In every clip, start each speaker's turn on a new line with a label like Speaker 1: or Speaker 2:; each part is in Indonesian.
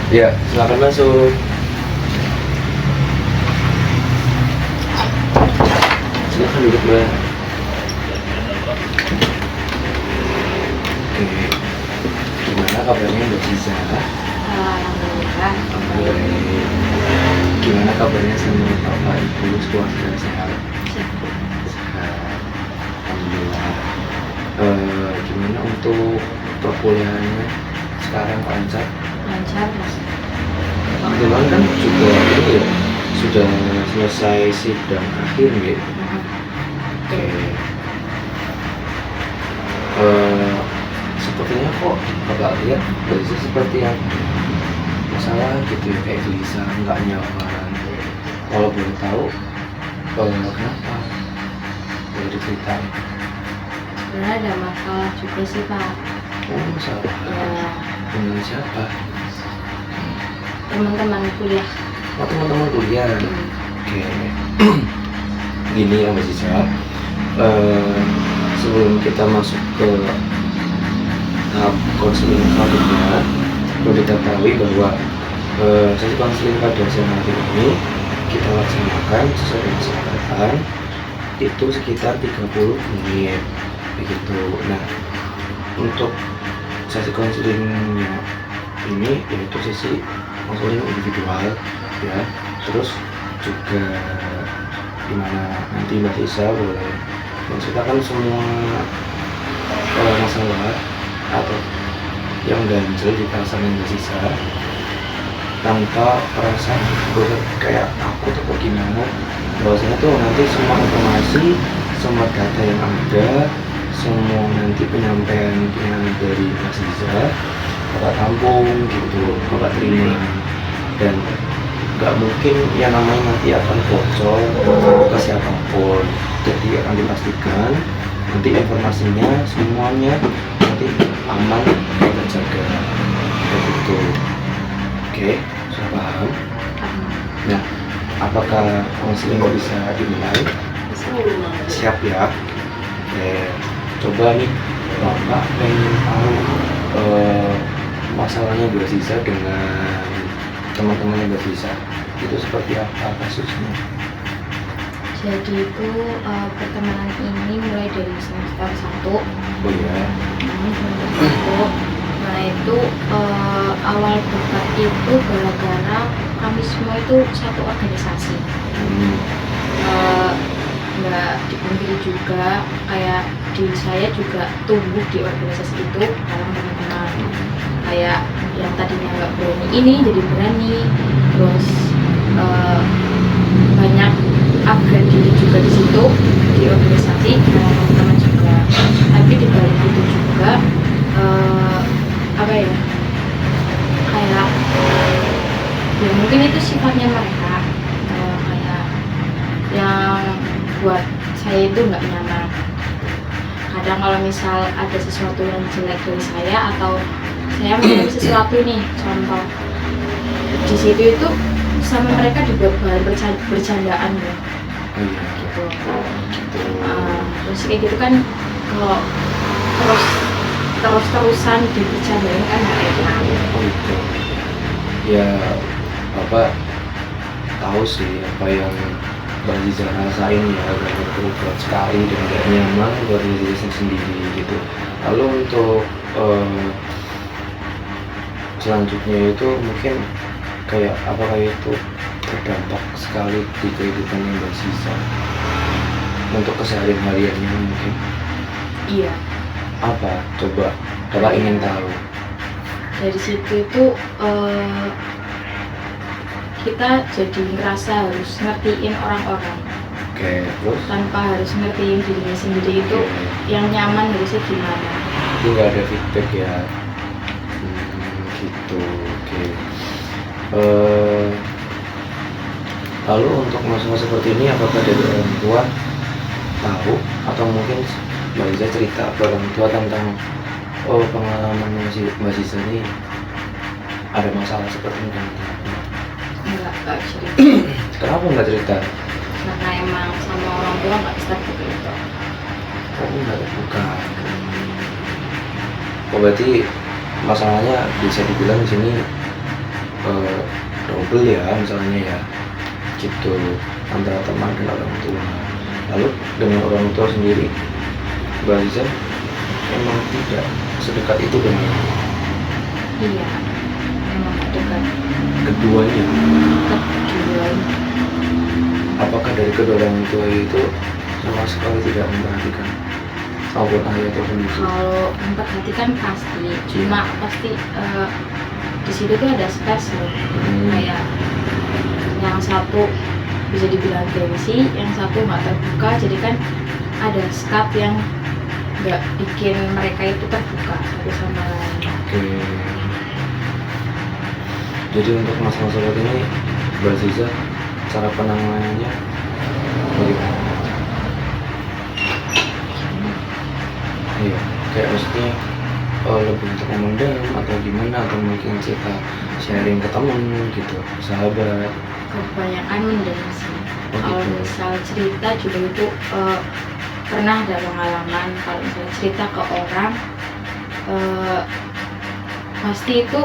Speaker 1: Ya, silakan masuk. Silakan duduk, Mbak. Oke, gimana kabarnya Mbak Ziza?
Speaker 2: Alhamdulillah.
Speaker 1: Baik. Gimana kabarnya sama Bapak Ibu keluarga sehat? Sehat. Alhamdulillah. Gimana untuk perkuliahannya sekarang lancar?
Speaker 2: Lancar mas.
Speaker 1: Kebetulan kan juga ini ya sudah selesai sidang akhir ya. Oke. Sepertinya kok Bapak lihat Mbak Ziza seperti yang masalah gitu ya, kayak gelisah, nggak nyaman. Kalau boleh tahu, kenapa? Boleh diceritain?
Speaker 2: Sebenarnya ada masalah juga sih pak.
Speaker 1: Oh, masalah.
Speaker 2: Ya
Speaker 1: Dengan siapa?
Speaker 2: teman-teman kuliah.
Speaker 1: Oh, teman-teman kuliah. Oke. Gini ya Mbak Ziza, sebelum kita masuk ke tahap konseling selanjutnya, perlu diketahui bahwa sesi konseling pada siang hari ini kita laksanakan sesuai dengan kesepakatan itu sekitar 30 menit begitu. Nah, untuk sesi konselingnya ini yaitu sesi konseling individual ya, terus juga dimana nanti Mbak Ziza boleh menceritakan semua masalah atau yang ganjel di perasaan Mbak Ziza tanpa perasaan kayak takut atau gimana. Bahwasanya tuh nanti semua informasi, semua data yang ada, semua nanti penyampaian dari Mbak Ziza Bapak tampung gitu, Bapak terima, dan nggak mungkin yang namanya nanti akan bocor ke siapapun. Jadi akan dipastikan nanti informasinya semuanya nanti aman dan terjaga begitu. Oke, sudah paham? Nah, apakah konseling bisa dimulai? Siap ya? Oke, coba nih Bapak pengen tahu masalahnya Mbak Ziza dengan teman-teman Mbak Ziza itu seperti apa kasusnya?
Speaker 2: Jadi itu pertemanan ini mulai dari semester 1.
Speaker 1: Oh ya.
Speaker 2: Semester 1. Nah itu awal debat itu gara-gara kami semua itu satu organisasi. Nggak dipungkiri juga kayak diri saya juga tumbuh di organisasi itu dalam teman-teman. Kayak yang tadinya nggak berani ini jadi berani, terus banyak upgrade diri juga di situ di organisasi dengan teman-teman juga. Tapi di balik itu juga apa ya, kayak ya mungkin itu sifatnya mereka, kayak yang buat saya itu nggak nyaman. Kadang kalau misal ada sesuatu yang jelek dari saya atau saya mengalami sesuatu nih, contoh di situ itu sama mereka juga bahan bercandaan ya, gitu. Terus kayak gitu kan kalau terus-terusan dibercandain kan nggak enak.
Speaker 1: Oh gitu. Ya, Bapak tahu sih apa yang Mbak Ziza rasain ya, berat sekali dan gak nyaman buat diri sendiri gitu. Lalu untuk selanjutnya itu mungkin kayak apakah itu berdampak sekali di kehidupan Mbak Ziza untuk keseharian hariannya mungkin?
Speaker 2: Iya.
Speaker 1: Apa? Coba Bapak ingin tahu.
Speaker 2: Dari situ itu kita jadi ngerasa harus ngertiin orang-orang.
Speaker 1: Oke, terus?
Speaker 2: Tanpa harus ngertiin dirinya sendiri itu yang nyaman harusnya gimana.
Speaker 1: Itu nggak ada feedback ya. Gitu, oke. Lalu untuk masalah seperti ini apakah dari orang tua tahu atau mungkin Mbak Ziza cerita ke orang tua tentang pengalaman Mbak Ziza ini ada masalah seperti ini?
Speaker 2: Enggak cerita.
Speaker 1: Kenapa nggak cerita?
Speaker 2: Karena emang sama orang tua nggak bisa gitu.
Speaker 1: Oh, nggak terbuka. Oh, berarti masalahnya bisa dibilang di sini eh, double ya misalnya ya gitu antara teman dan orang tua. Lalu dengan orang tua sendiri Mbak Aziza emang tidak sedekat itu dengan
Speaker 2: Iya, memang dekat.
Speaker 1: keduanya.
Speaker 2: Keduanya.
Speaker 1: Apakah dari kedua orang tua itu sama sekali tidak memperhatikan maupun ayah ataupun ibu?
Speaker 2: Kalau memperhatikan pasti, cuma pasti di situ tuh ada space loh. Kayak yang satu bisa dibilang gengsi, yang satu nggak terbuka, jadi kan ada skat yang nggak bikin mereka itu terbuka satu sama lain.
Speaker 1: Oke. Jadi untuk masalah seperti ini Mbak Aziza cara penanganannya bagaimana? Iya, kayak maksudnya lebih untuk memendam atau gimana, atau mungkin kita sharing ke temen gitu, sahabat.
Speaker 2: Kebanyakan mendem sih.
Speaker 1: Oh,
Speaker 2: Kalau
Speaker 1: gitu.
Speaker 2: misal cerita juga itu pernah ada pengalaman kalau misalnya cerita ke orang pasti itu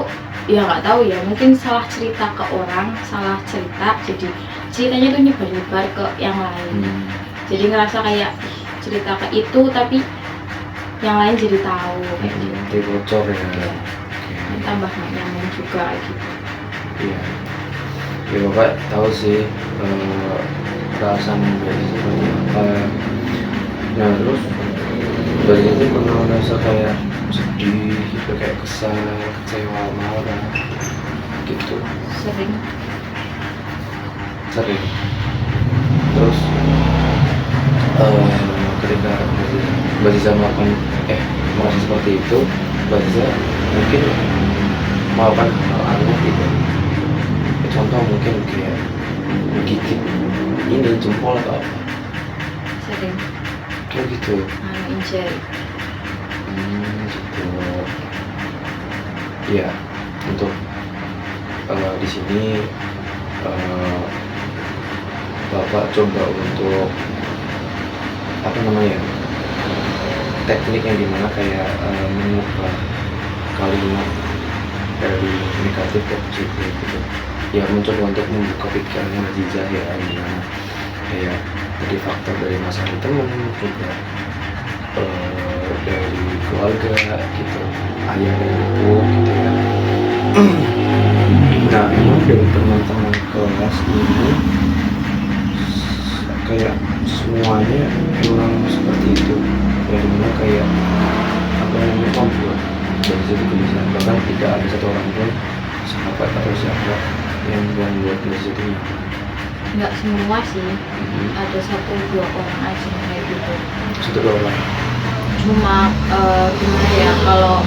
Speaker 2: ya nggak tahu ya, mungkin salah cerita ke orang, salah cerita, jadi ceritanya tuh nyebar-nyebar ke yang lain. Jadi ngerasa kayak "Ih, cerita ke itu tapi yang lain jadi tahu kayak gitu.
Speaker 1: Nanti bocor ya.
Speaker 2: Iya.
Speaker 1: Oke.
Speaker 2: Tambah nggak nyaman juga kayak gitu.
Speaker 1: Iya. Ya bapak tahu sih perasaan Mbak Aziza seperti apa. Nah terus Mbak Aziza itu pernah merasa kayak sedih gitu, kayak kesal, kecewa, marah gitu.
Speaker 2: Sering.
Speaker 1: Sering. Terus ketika Mbak Aziza melakukan merasa seperti itu, Mbak Aziza mungkin melakukan hal aneh gitu. Contoh mungkin kayak menggigit ini jempol atau apa.
Speaker 2: Sering.
Speaker 1: Kayak gitu.
Speaker 2: Injek.
Speaker 1: Gitu. Ya, untuk di sini Bapak coba untuk apa namanya teknik yang dimana kayak mengubah kalimat dari negatif ke positif gitu. Ya mencoba untuk membuka pikirannya Aziza ya, dimana kayak tadi faktor dari masalah teman juga dari keluarga gitu, ayah dan ibu gitu ya. Nah emang dari teman-teman kelas ini kayak semuanya emang seperti itu, yang dimana kayak apa namanya membuat dari situ tulisan, bahkan tidak ada satu orang pun sahabat atau siapa yang membuat dari situ nyaman.
Speaker 2: Nggak semua sih, ada 1-2 orang aja yang kayak gitu.
Speaker 1: Satu dua orang.
Speaker 2: Cuma gimana ya, kalau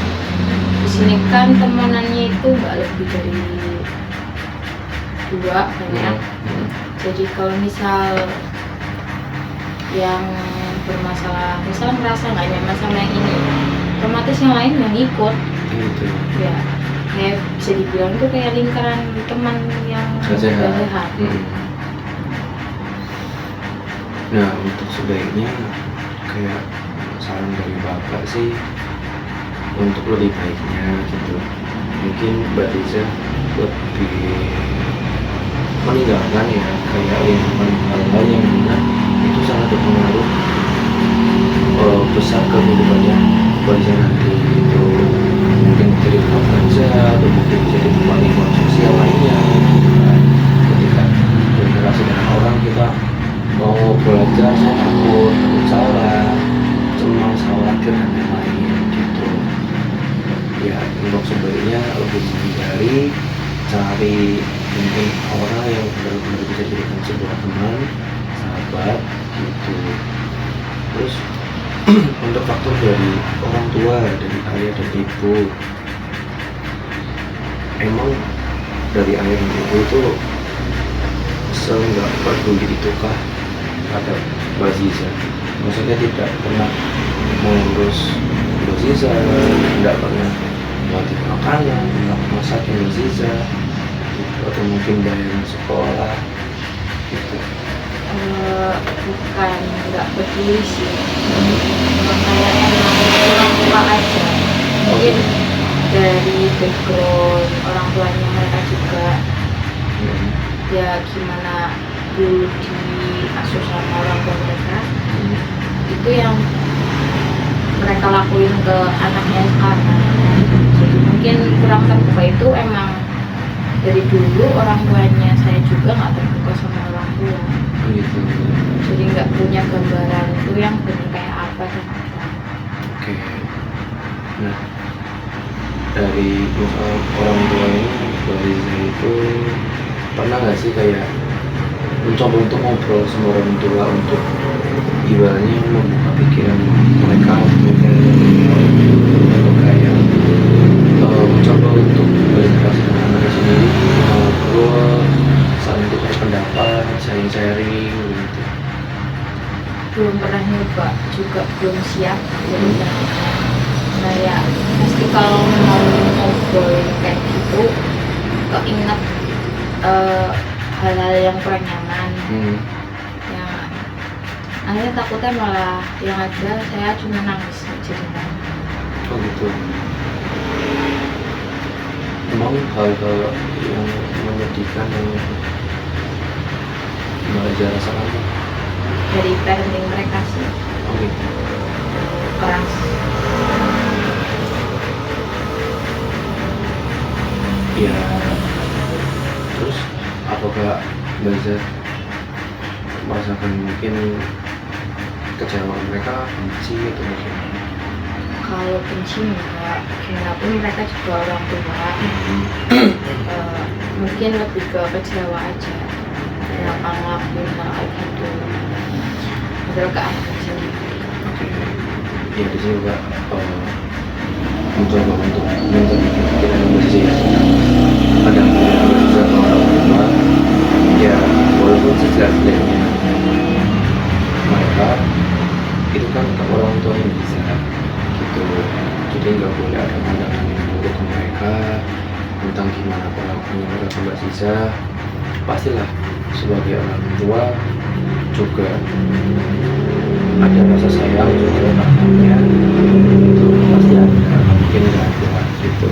Speaker 2: di sini kan temenannya itu nggak lebih dari 2 banyak. Jadi kalau misal yang bermasalah, misal merasa nggak nyaman sama yang ini, otomatis yang lain yang ikut.
Speaker 1: Gitu.
Speaker 2: Ya, kayak bisa dibilang itu kayak lingkaran teman yang
Speaker 1: Sehat.
Speaker 2: sehat.
Speaker 1: Nah untuk sebaiknya kayak saran dari bapak sih untuk lebih baiknya gitu, mungkin Mbak Aziza lebih meninggalkan ya kayak lingkungan hal-hal yang mana itu sangat berpengaruh besar ke kehidupannya Mbak Aziza nanti gitu. Mungkin jadi tempat kerja atau mungkin jadi tempat lingkungan sosial lainnya gitu kan. Ketika berinteraksi dengan orang kita mau belajar saya takut salah, cemas, khawatir dan lain-lain gitu. Ya untuk sebaiknya lebih menghindari, cari mungkin orang yang benar-benar bisa dijadikan sebuah teman, sahabat gitu. Terus untuk faktor dari orang tua, dari ayah dan ibu, emang dari ayah dan ibu itu seenggak peduli itukah ada Mbak Aziza? Maksudnya tidak pernah mengurus Mbak Aziza, tidak pernah melatih makanan, tidak masakin Mbak Aziza gitu, atau mungkin bayaran sekolah gitu.
Speaker 2: Bukan nggak peduli sih, kayak emang kurang tua aja. Mungkin dari background orang tuanya mereka juga,
Speaker 1: Hmm.
Speaker 2: ya gimana dulu diasuh sama orang tua mereka,
Speaker 1: Hmm.
Speaker 2: itu yang mereka lakuin ke anaknya sekarang. Jadi mungkin kurang terbuka itu emang dari dulu orang tuanya saya juga nggak terbuka sama orang tua,
Speaker 1: Gitu.
Speaker 2: jadi nggak punya gambaran itu yang benar kayak apa dan apa.
Speaker 1: Oke. Nah, dari misal orang tua ini, dari saya itu pernah nggak sih kayak mencoba untuk ngobrol sama orang tua untuk ibaratnya membuka pikiran mereka untuk kayak mencoba untuk berinteraksi dengan mereka sendiri, ngobrol, saling tukar pendapat, sharing gitu.
Speaker 2: Belum pernah nyoba juga, belum siap, jadi saya pasti kalau mau ngobrol kayak gitu keinget hal-hal yang kurang nyaman, yang akhirnya takutnya malah yang ada saya cuma nangis aja.
Speaker 1: Oh gitu. Emang hal-hal yang menyedihkan yang belajar rasakan apa?
Speaker 2: Dari parenting mereka sih,
Speaker 1: Oh gitu.
Speaker 2: keras.
Speaker 1: Ya, terus apakah belajar merasakan mungkin kecewa mereka, benci atau bagaimana?
Speaker 2: Kalau benci enggak, gimana pun mereka juga orang tua. Mungkin lebih ke kecewa aja kenapa ngelakuin hal kayak gitu, padahal ke anaknya sendiri.
Speaker 1: Oke. Ya di sini juga mencoba untuk menjadi pikiran yang bersih. Kadang kita bisa orang tua, ya walaupun sejelas-jelasnya mereka itu kan tetap orang tua yang bisa gitu. Jadi nggak boleh ada pandangan yang buruk ke mereka tentang gimana perlakuannya mereka ke Mbak Sisa. Pastilah sebagai orang tua juga ada rasa sayang juga anaknya, itu pasti ada, mungkin nggak ada gitu.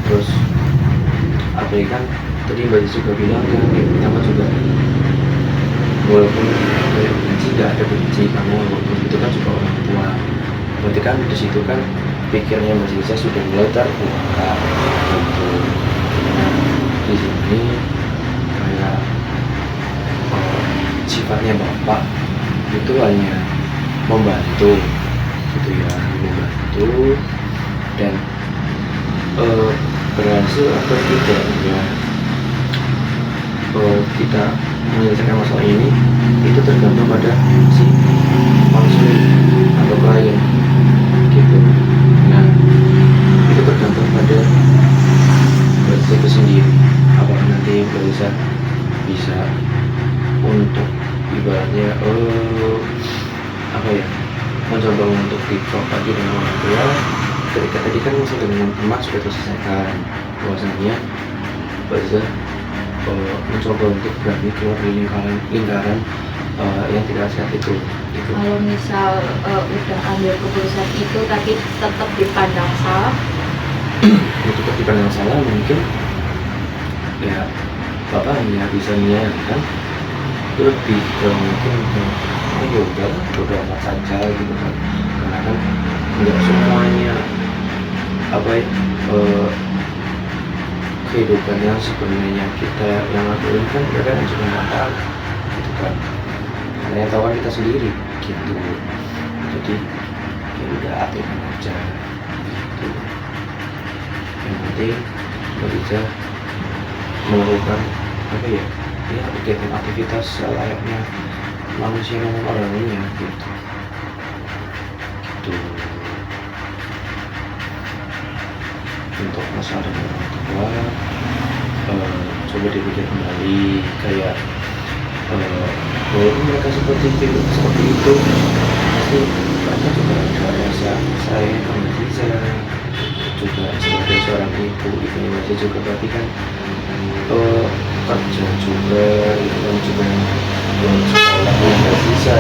Speaker 1: Terus apalagi kan tadi Mbak Sisa juga bilang kan yang pertama juga walaupun kayak benci, nggak ada benci kamu, walaupun itu kan juga orang tua, berarti kan di situ kan pikirnya Mbak Sisa sudah mulai terbuka gitu. Nah, di sini kayak sifatnya bapak itu hanya membantu gitu ya, membantu dan berhasil atau tidaknya kita menyelesaikan masalah ini itu tergantung pada si konsumen atau klien gitu. Nah, itu tergantung pada Mbak itu sendiri, apakah nanti bisa untuk ibaratnya apa ya, mencoba untuk di-talk lagi dengan orang tua. Ketika tadi kan masalah dengan emak sudah terselesaikan, bahwasanya bisa mencoba untuk berani keluar dari lingkaran yang tidak sehat itu gitu.
Speaker 2: Kalau misal udah ambil keputusan itu tapi tetap dipandang salah,
Speaker 1: Untuk dipandang salah mungkin ya bapak hanya bisa menyayangkan, lebih ke mungkin oh ya udah bodo amat saja gitu kan, karena kan nggak semuanya apa ya kehidupan yang sebenarnya kita yang lakuin kan mereka yang juga nggak tahu gitu kan, karena yang tahu kan kita sendiri gitu. Jadi ya udah aktifkan aja gitu. Yang penting bisa melakukan apa ya, ya kegiatan aktivitas layaknya manusia normal orangnya gitu. Gitu. Untuk masalah dengan orang tua, coba dipikir kembali kayak walaupun mereka seperti itu pasti mereka juga ada rasa sayang sama Ziza juga sebagai seorang ibunya masih juga, berarti kan kerja juga itu kan juga sekolah yang Ziza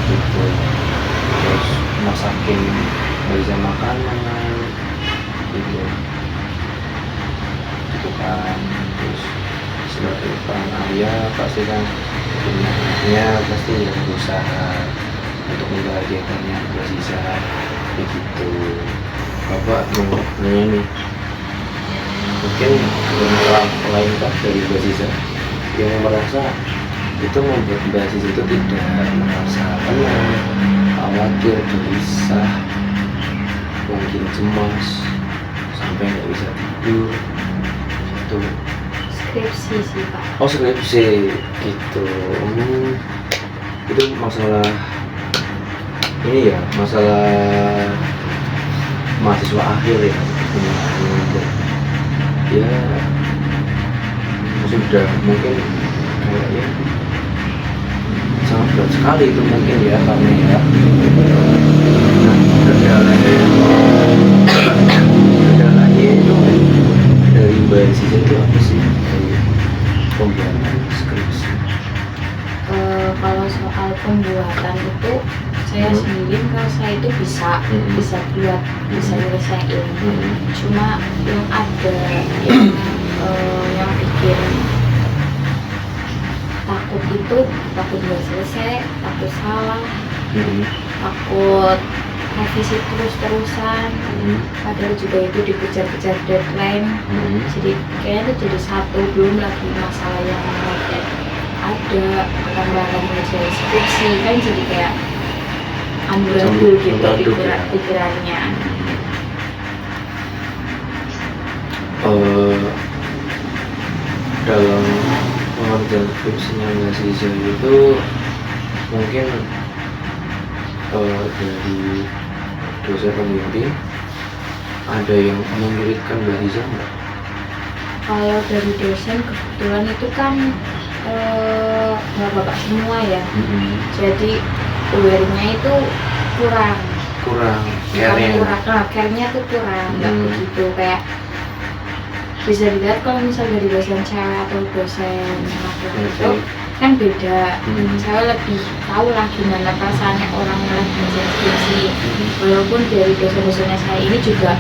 Speaker 1: gitu, terus masakin Ziza makanan ya pasti kan sebenarnya pasti ya berusaha untuk membahagiakan yang bersisa begitu. Bapak mau nanya nih, mungkin ada orang lain kah dari bersisa yang merasa itu membuat basis itu tidak merasa tenang, khawatir, gelisah, mungkin cemas sampai nggak bisa tidur itu.
Speaker 2: Skripsi sih Pak.
Speaker 1: Oh skripsi gitu. Itu masalah ini ya, masalah mahasiswa akhir ya, ya sudah mungkin kayaknya sangat berat sekali itu mungkin ya, karena ya kendalanya itu dari basis itu apa sih, dari pembuatan skripsi?
Speaker 2: Kalau soal pembuatan itu saya sendiri merasa itu bisa buat, bisa nyelesain. Cuma yang ada yang bikin takut itu takut nggak selesai, takut salah, takut revisi terus-terusan, padahal juga itu dikejar-kejar deadline. Jadi kayaknya itu jadi satu, belum lagi masalah yang ada tambahan ngerjain skripsi kan, jadi kayak amburadul gitu pikirannya.
Speaker 1: Dalam pengerjaan skripsinya mahasiswa itu mungkin dari dosen pembimbing ada yang menyulitkan mahasiswa nggak?
Speaker 2: Kalau dari dosen kebetulan itu kan bapak semua ya, jadi aware-nya itu kurang care-nya tuh kurang, nggak begitu kayak bisa dilihat kalau misalnya dari dosen cewek atau dosen laki-laki itu kan beda. Cewek lebih tahu lah gimana perasaannya orang yang lagi ngerjain skripsi, walaupun dari dosen-dosennya saya ini juga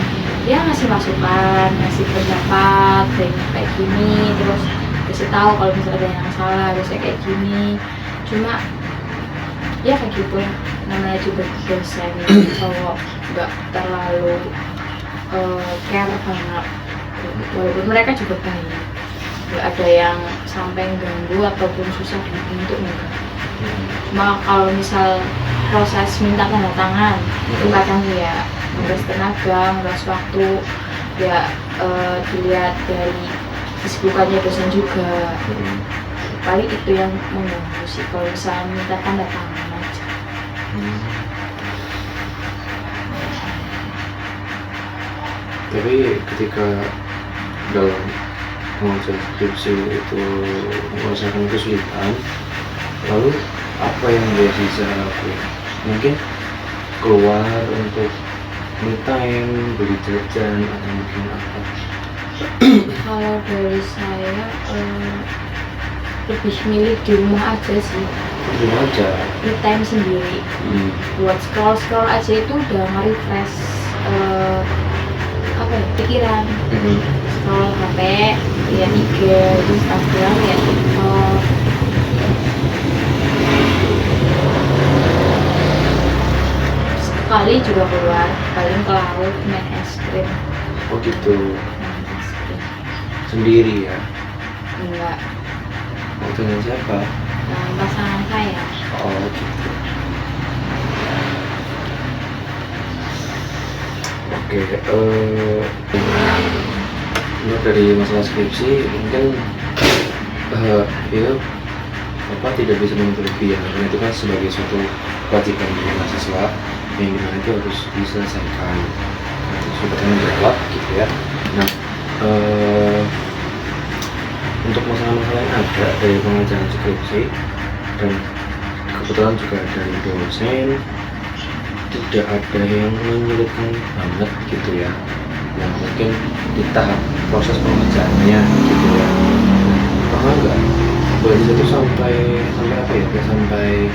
Speaker 2: dia ngasih masukan, ngasih pendapat kayak gini, terus kasih tahu kalau misalnya ada yang salah biasanya kayak gini. Cuma ya kayak gitu lah, namanya juga dosen cowok nggak terlalu care banget, walaupun mereka juga baik, nggak ada yang sampai ganggu ataupun susah untuk enggak. Cuma kalau misal proses minta tanda tangan itu kadang ya nguras tenaga, nguras waktu ya, dilihat dari kesibukannya dosen juga. Paling itu yang mengganggu sih kalau misalnya minta tanda tangan aja.
Speaker 1: Tapi ketika dalam mengerjakan skripsi itu merasakan kesulitan, lalu apa yang bisa lakukan? Mungkin keluar untuk me time, beli jajan, atau mungkin apa?
Speaker 2: Kalau dari saya lebih milih di rumah aja sih,
Speaker 1: Di rumah aja.
Speaker 2: me time sendiri. Buat scroll aja itu udah nge-refresh apa ya, pikiran. Scroll HP, lihat IG, Instagram, ya TikTok. Sekali juga keluar, paling ke laut main es krim.
Speaker 1: Oh gitu,
Speaker 2: Main es krim.
Speaker 1: sendiri ya?
Speaker 2: Enggak,
Speaker 1: Oh dengan siapa?
Speaker 2: pasangan saya.
Speaker 1: Oh gitu. Oke, untuk dari masalah skripsi mungkin itu Bapak tidak bisa menutupi ya, karena itu kan sebagai suatu kewajiban dari mahasiswa yang dimana itu harus diselesaikan. Itu sudah tanggung jawab gitu ya. Nah, untuk masalah-masalah yang ada dari pengerjaan skripsi dan kebetulan juga dari dosen, tidak ada yang menyulitkan banget gitu ya. Nah mungkin di tahap proses pengerjaannya gitu ya, pernah nggak bahasa itu sampai apa ya, sampai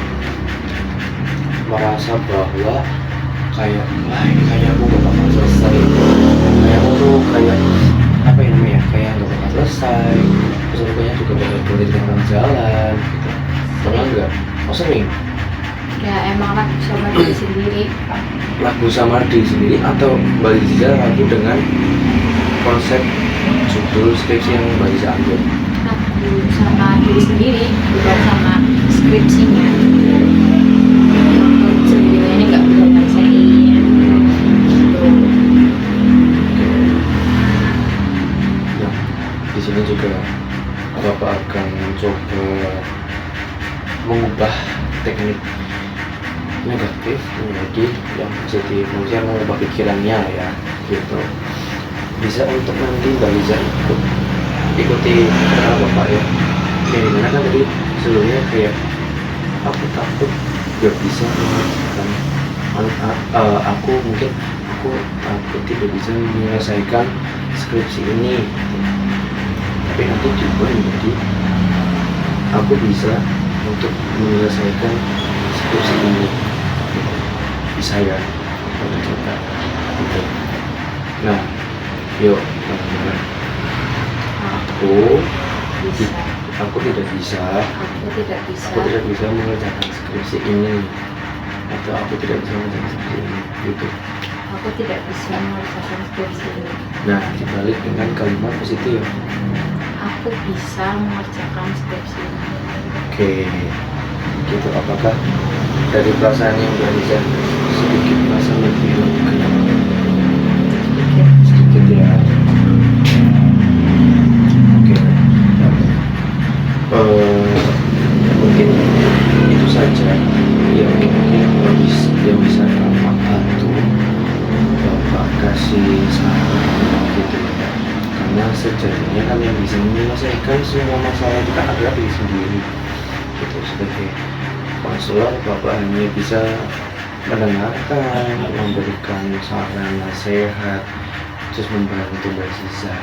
Speaker 1: merasa bahwa kayak wah ini kayak aku gak bakal selesai, kayak aku tuh kayak apa ya namanya, kayak gak bakal selesai, terus pokoknya juga bakal berhenti dengan tanggung jawab sering
Speaker 2: Ya emang lagu sama diri sendiri.
Speaker 1: lagu sama diri sendiri atau Mbak Liza lagu dengan konsep judul skripsi yang Mbak Liza ambil?
Speaker 2: Lagu sama diri sendiri, bukan sama skripsinya. Untuk sendirinya ini nggak bisa ngerasain. Gitu.
Speaker 1: Nah, di sini juga Bapak akan coba mengubah teknik negatif menjadi yang positif, maksudnya mengubah pikirannya ya, gitu. Bisa untuk nanti Mbak Liza ikuti kata Bapak ya. Yang dimana kan tadi sebelumnya kayak aku takut gak bisa menyelesaikan aku mungkin aku tidak bisa menyelesaikan skripsi ini, tapi nanti juga menjadi aku bisa untuk menyelesaikan skripsi ini, bisa ya, kita coba gitu. Nah, yuk teman-teman,
Speaker 2: Bisa.
Speaker 1: aku tidak bisa
Speaker 2: Aku tidak bisa.
Speaker 1: mengerjakan skripsi ini, atau aku tidak bisa mengerjakan skripsi ini gitu.
Speaker 2: Aku tidak bisa mengerjakan skripsi ini.
Speaker 1: Nah, dibalik dengan kalimat positif.
Speaker 2: Aku bisa mengerjakan skripsi ini.
Speaker 1: Oke, gitu. Apakah dari perasaan yang Mbak Liza sedikit merasa lebih lega? Sedikit ya. Oke. Mungkin itu saja yang mungkin yang bisa Bapak bantu, Bapak kasih saran gitu ya. Karena sejatinya kan yang bisa menyelesaikan semua masalah itu kan adalah diri sendiri. Gitu, sebagai konselor Bapak hanya bisa mendengarkan, memberikan saran nasihat, terus membantu Mbak Liza.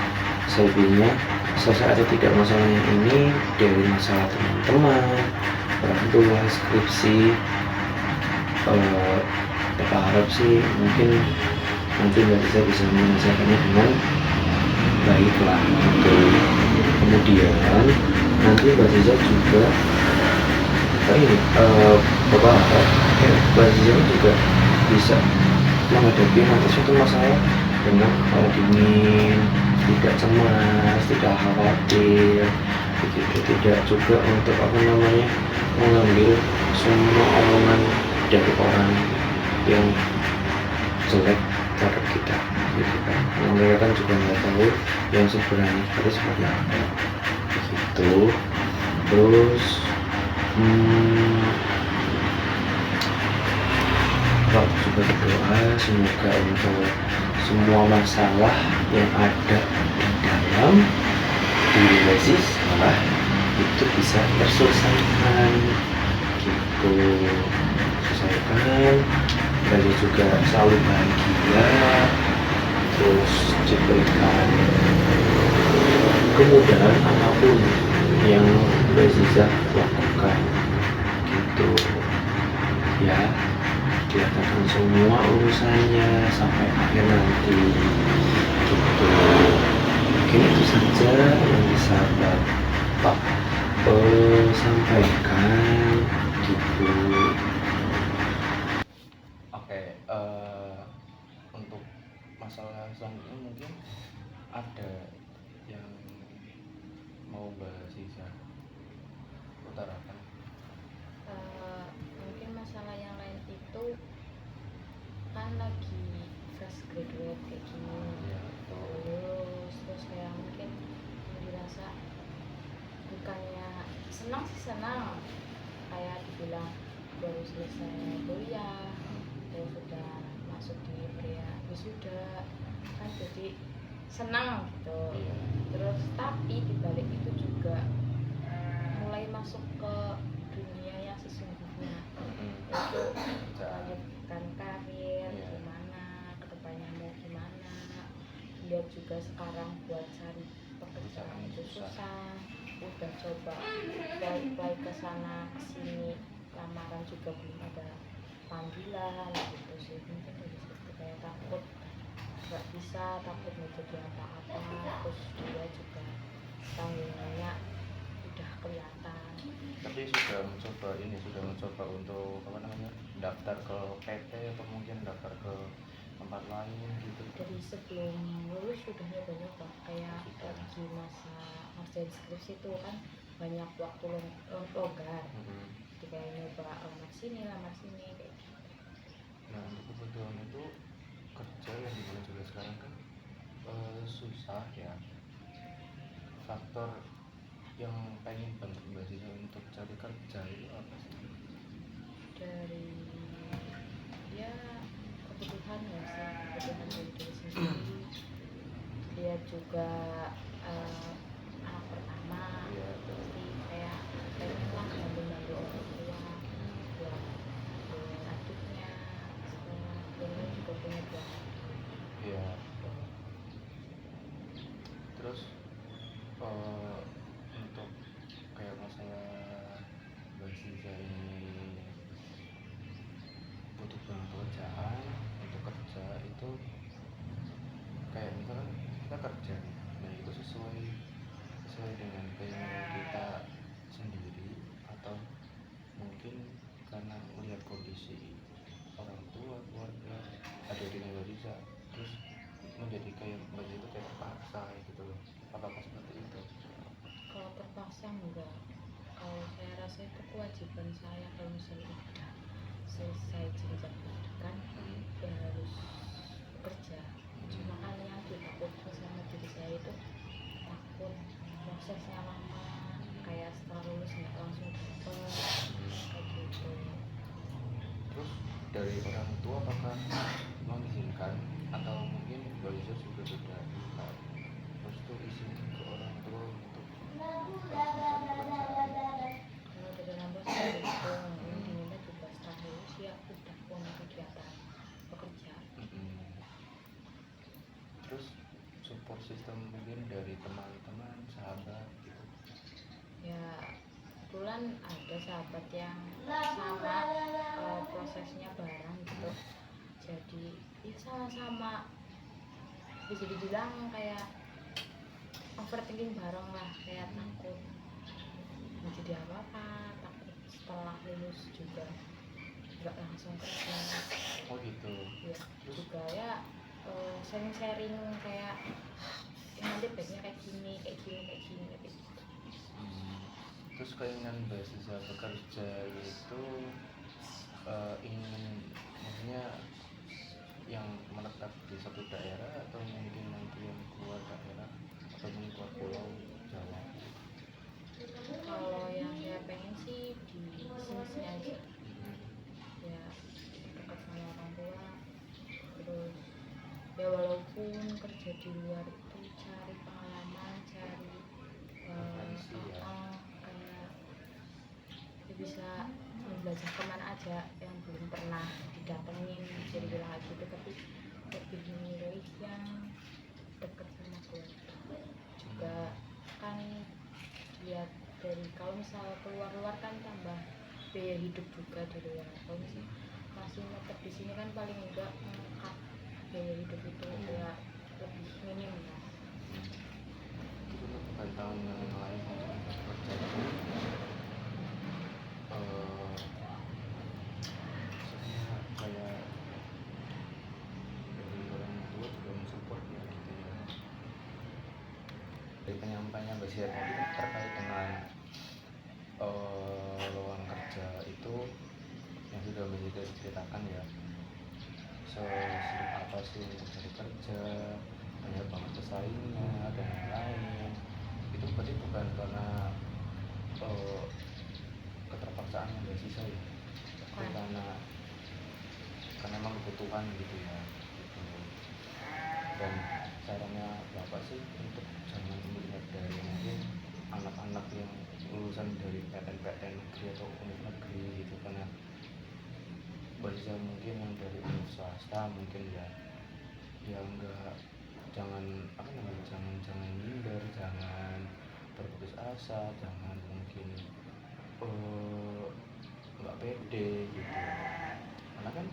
Speaker 1: Selebihnya selesai atau tidak masalahnya ini dari masalah teman-teman, orang tua, skripsi. Bapak harap sih mungkin nanti Mbak Liza bisa menyelesaikannya dengan baik lah gitu. Kemudian nanti Mbak Liza juga ini Bapak harap Mbak Liza juga bisa menghadapi nanti suatu masalah dengan kepala dingin, tidak cemas, tidak khawatir, begitu. Tidak juga untuk mengambil semua omongan dari orang yang jelek terhadap kita, gitu kan. Karena mereka kan juga nggak tahu yang sebenarnya seperti apa, begitu. Terus Bapak juga berdoa semoga untuk semua masalah yang ada di dalam diri Mbak Liza itu bisa terselesaikan, gitu. Selesaikan, dan juga selalu bahagia, terus diberikan kemudahan apapun yang Mbak Liza lakukan, gitu ya. Dilakukan semua urusannya sampai akhir nanti, gitu. Mungkin itu saja yang bisa Bapak sampaikan, gitu. Oke, untuk masalah selanjutnya mungkin ada yang mau Mbak Liza utarakan.
Speaker 2: Mungkin masalah yang lain itu kan lagi fresh graduate kayak gini
Speaker 1: Ya,
Speaker 2: terus kayak mungkin dirasa bukannya senang sih, senang kayak dibilang baru selesai kuliah, terus sudah masuk di pria wisuda kan, jadi senang gitu.
Speaker 1: iya.
Speaker 2: Terus tapi dibalik itu juga mulai masuk ke dunia yang sesungguhnya, yaitu melanjutkan karir, gimana kedepannya mau gimana. Lihat juga sekarang buat cari pekerjaan itu susah, udah coba apply ke sana kesini, lamaran juga belum ada panggilan gitu sih. Mungkin dari situ kayak takut nggak bisa, takut nggak jadi apa-apa. Terus dia juga tanggungannya udah kelihatan.
Speaker 1: Tapi sudah mencoba untuk apa namanya, daftar ke PT atau mungkin daftar ke tempat lain gitu.
Speaker 2: Dari sebelum lulus sudah nyoba-nyoba kayak
Speaker 1: Sudah.
Speaker 2: lagi masa ngerjain skripsi itu kan banyak waktu longgar, jadi kayak nyoba lamar sini kayak gitu.
Speaker 1: Nah untuk kebutuhan itu kerja yang dimana juga sekarang kan susah ya. Faktor yang pengen banget Mbak Ziza untuk cari kerja itu apa sih?
Speaker 2: Dari ya kebutuhan ya sih, kebutuhan dari diri sendiri. Dia juga anak pertama,
Speaker 1: Iya,
Speaker 2: pasti kayak pengen lah bantu orang tua buat biayain adiknya sekolah, dan dia juga punya dua adik.
Speaker 1: Iya. Terus untuk kayak masalah Mbak Ziza ini butuh pekerjaan, untuk kerja itu kayak misalkan kita kerja nih, nah itu sesuai dengan keinginan kita sendiri atau mungkin karena melihat kondisi orang tua, keluarga, adik-adik Mbak Ziza, terus menjadi kayak Mbak Ziza itu kayak terpaksa gitu loh. Apakah seperti itu?
Speaker 2: Kalau terpaksa enggak, kalau saya rasa itu kewajiban saya kalau misalnya udah selesai jenjang pendidikan ya harus bekerja. Cuma kan yang ditakutkan sama diri saya itu takut prosesnya lama, kayak setelah lulus nggak langsung dapet kayak gitu.
Speaker 1: Terus dari orang tua apakah mengizinkan atau mungkin Mbak Ziza juga sudah minta restu izin ke orang tua untuk mencari pekerjaan?
Speaker 2: Kalau dari orang tua saya itu diminta juga setelah lulus ya udah punya kegiatan bekerja.
Speaker 1: Terus support system mungkin dari teman-teman, sahabat gitu.
Speaker 2: Ya kebetulan ada sahabat yang sama prosesnya bareng gitu, jadi ya sama-sama bisa dibilang kayak overthinking bareng lah, kayak takut nggak jadi apa-apa, takut setelah lulus juga nggak langsung kerja.
Speaker 1: Oh gitu.
Speaker 2: Ya juga ya sharing-sharing kayak nanti baiknya kayak gini kayak gitu.
Speaker 1: Terus keinginan Mbak Ziza bekerja itu ingin maksudnya yang menetap di satu daerah atau mungkin nanti yang keluar daerah atau mungkin keluar pulau Jawa?
Speaker 2: Kalau yang saya pengen sih di sini aja, ya dekat sama orang tua. Terus ya walaupun kerja di luar itu cari pengalaman, cari
Speaker 1: Referensi ya.
Speaker 2: kayak ya bisa belajar kemana aja yang belum pernah didatengin, jadi bilang kayak gitu. Tapi lebih memilih yang dekat sama keluarga. Juga kan lihat dari kalau misal keluar kan tambah biaya hidup juga di luar. Kalau misalnya masih netep di sini kan paling enggak mengangkat biaya hidup itu ya lebih minim lah.
Speaker 1: Itu bukan tahun yang lain untuk bekerja itu maksudnya kayak dari orang tua juga mensupport ya gitu ya. Dari penyampaian Mbak Ziza tadi kan terkait dengan lowongan kerja itu yang sudah Mbak Ziza ceritakan ya, sesulit apa sih untuk cari kerja, banyak banget pesaingnya dan lain-lain. Itu berarti bukan karena keterpaksaan Mbak Ziza ya, tapi karena emang kebutuhan gitu ya gitu. Dan caranya Bapak sih untuk jangan melihat dari mungkin anak-anak yang lulusan dari PTN negeri atau univ negeri gitu, karena Mbak Ziza mungkin yang dari univ swasta mungkin ya enggak, jangan apa namanya, jangan minder, jangan berputus asa, jangan mungkin nggak pede gitu, karena kan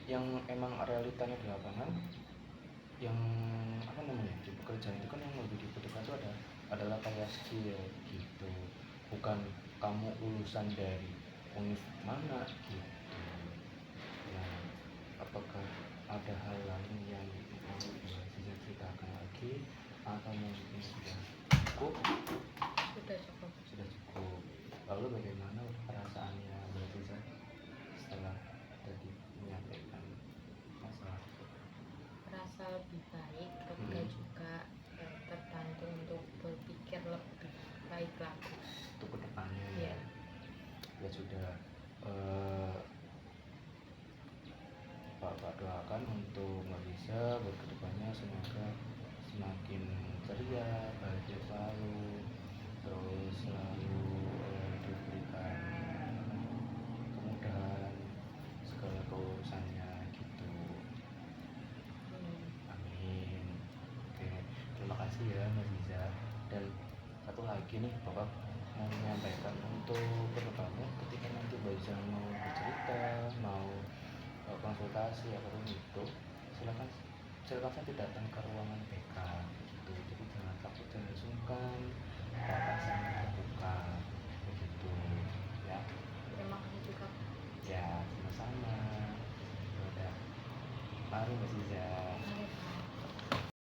Speaker 1: yang emang realitanya di lapangan, yang apa namanya di pekerjaan itu kan yang lebih dibutuhkan itu adalah kayak skill gitu. bukan kamu lulusan dari univ mana gitu. Nah, apakah ada hal lain yang mau bisa ceritakan lagi atau mungkin sudah cukup? Sudah cukup. Lalu bagaimana perasaannya Mbak Tiza setelah tadi menyampaikan masalah itu?
Speaker 2: Merasa lebih baik, lega juga, terbantu untuk berpikir lebih baik lagi.
Speaker 1: Untuk kedepannya
Speaker 2: Iya.
Speaker 1: ya sudah, Bapak doakan untuk Mbak Lisa buat kedepannya semoga semakin ceria, bahagia selalu, terus selalu diberikan kemudahan segala keurusannya gitu. Amin. Oke, terima kasih ya Mbak Liza. Dan satu lagi nih, Bapak mau menyampaikan untuk kedepannya ketika nanti Mbak Liza mau bercerita, mau konsultasi apapun itu, silakan saja datang ke ruangan PK gitu. Jadi jangan takut, jangan sungkan, Bapak sangat terbuka begitu ya.
Speaker 2: Terima kasih juga.
Speaker 1: Ya, sama-sama. Ya udah, mari Mbak Liza.